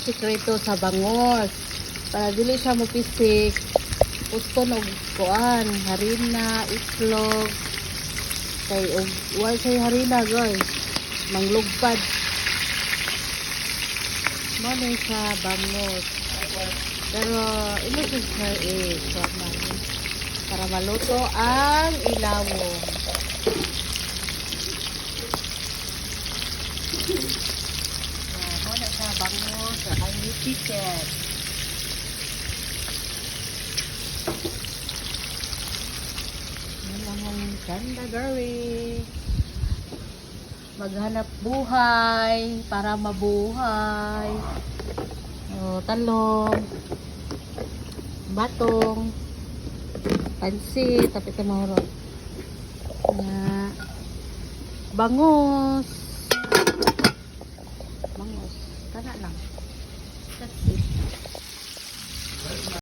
Sikreto sa bangos. Para dili siya mopisik. Uston og kuan, harina, itlog. Kay og wala say harina guys. Manglugpad. Mano sa bangos. Pero ilo siya para maluto ang ilawong. Muna sa bangos sa kanyang chicken. Ganda girl. Maghanap buhay para mabuhay. O, talong, batong, pansit, tapos ito mahurot. Bangos. Bangos. Kana lang. That's it.